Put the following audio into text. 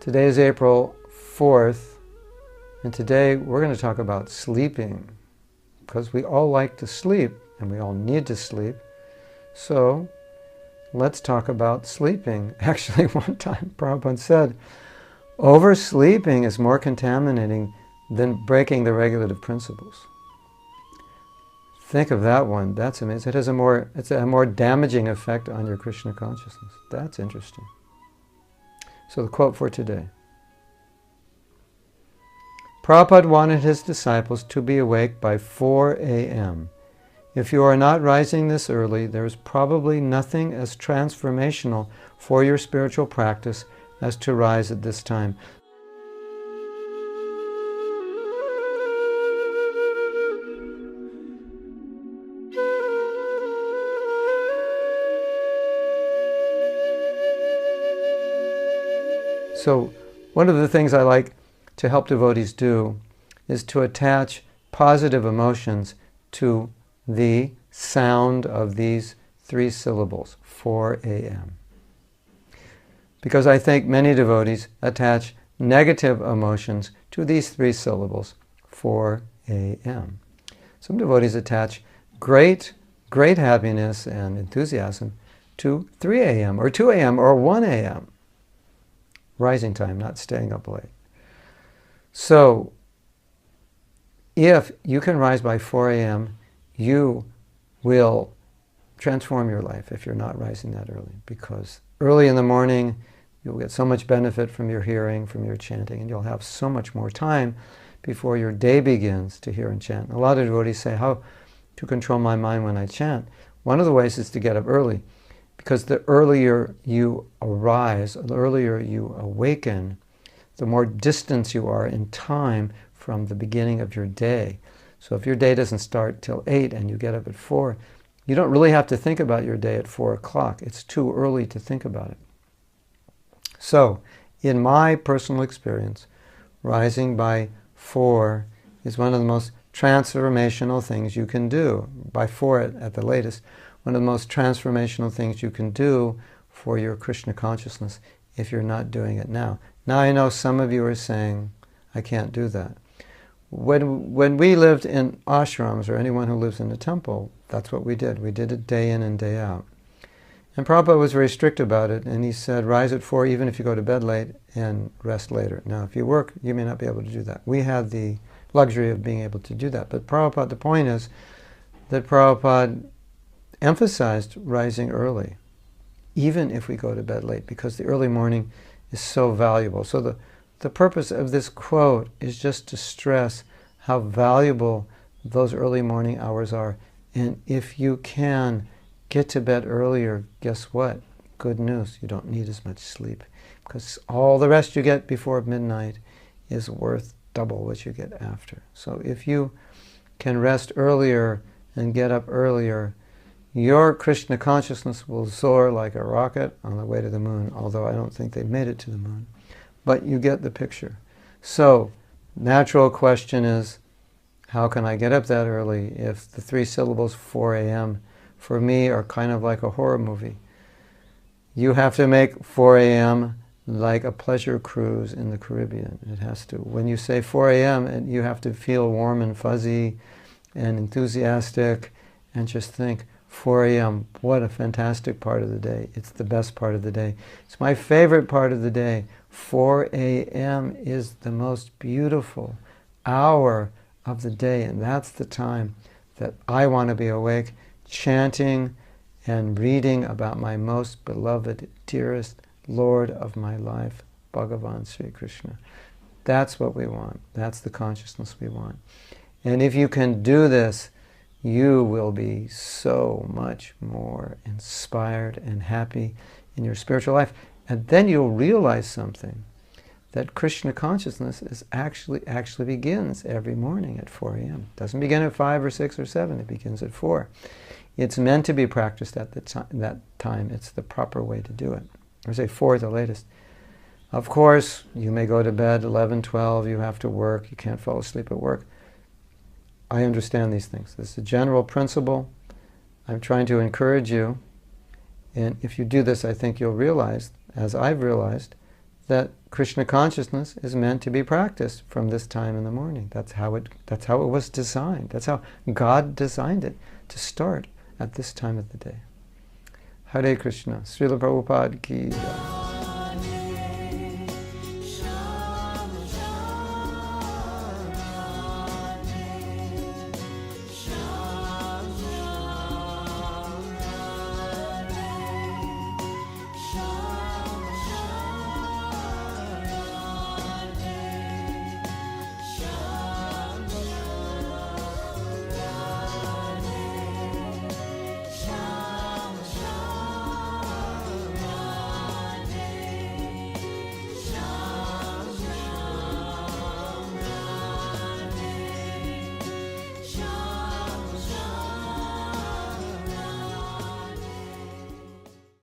Today is April 4th, and today we're going to talk about sleeping, because we all like to sleep, and we all need to sleep. So let's talk about sleeping. Actually, one time Prabhupada said, oversleeping is more contaminating than breaking the regulative principles. Think of that one. That's amazing. It's a more damaging effect on your Krishna consciousness. That's interesting. So the quote for today. Prabhupada wanted his disciples to be awake by 4 a.m. If you are not rising this early, there is probably nothing as transformational for your spiritual practice as to rise at this time. So one of the things I like to help devotees do is to attach positive emotions to the sound of these 3 syllables, 4 a.m. Because I think many devotees attach negative emotions to these 3 syllables, 4 a.m. Some devotees attach great happiness and enthusiasm to 3 a.m. or 2 a.m. or 1 a.m. Rising time, not staying up late. So, if you can rise by 4 a.m., you will transform your life if you're not rising that early. Because early in the morning, you'll get so much benefit from your hearing, from your chanting, and you'll have so much more time before your day begins to hear and chant. A lot of devotees say, how to control my mind when I chant? One of the ways is to get up early. Because the earlier you arise, the earlier you awaken, the more distance you are in time from the beginning of your day. So if your day doesn't start till 8 and you get up at 4, you don't really have to think about your day at 4 o'clock. It's too early to think about it. So, in my personal experience, rising by 4 is one of the most transformational things you can do. By 4 at the latest. One of the most transformational things you can do for your Krishna consciousness if you're not doing it now. Now I know some of you are saying, I can't do that. When we lived in ashrams, or anyone who lives in a temple, that's what we did. We did it day in and day out. And Prabhupada was very strict about it, and he said, rise at 4 even if you go to bed late and rest later. Now if you work, you may not be able to do that. We had the luxury of being able to do that. But Prabhupada, the point is that Prabhupada emphasized rising early, even if we go to bed late, because the early morning is so valuable. So the purpose of this quote is just to stress how valuable those early morning hours are. And if you can get to bed earlier, guess what? Good news, you don't need as much sleep, because all the rest you get before midnight is worth double what you get after. So if you can rest earlier and get up earlier, your Krishna consciousness will soar like a rocket on the way to the moon, although I don't think they've made it to the moon. But you get the picture. So, natural question is, how can I get up that early if the 3 syllables 4 a.m. for me are kind of like a horror movie? You have to make 4 a.m. like a pleasure cruise in the Caribbean. It has to. When you say 4 a.m., you have to feel warm and fuzzy and enthusiastic and just think, 4 a.m., what a fantastic part of the day. It's the best part of the day. It's my favorite part of the day. 4 a.m. is the most beautiful hour of the day, and that's the time that I want to be awake, chanting and reading about my most beloved, dearest Lord of my life, Bhagavan Sri Krishna. That's what we want. That's the consciousness we want. And if you can do this, you will be so much more inspired and happy in your spiritual life. And then you'll realize something, that Krishna consciousness is actually begins every morning at 4 a.m. It doesn't begin at 5 or 6 or 7, it begins at 4. It's meant to be practiced at that time. It's the proper way to do it. Or say 4 at the latest. Of course, you may go to bed 11, 12, you have to work, you can't fall asleep at work. I understand these things. This is a general principle. I'm trying to encourage you, and if you do this, I think you'll realize, as I've realized, that Krishna consciousness is meant to be practiced from this time in the morning. That's how it was designed. That's how God designed it, to start at this time of the day. Hare Krishna. Srila Prabhupada ki jai.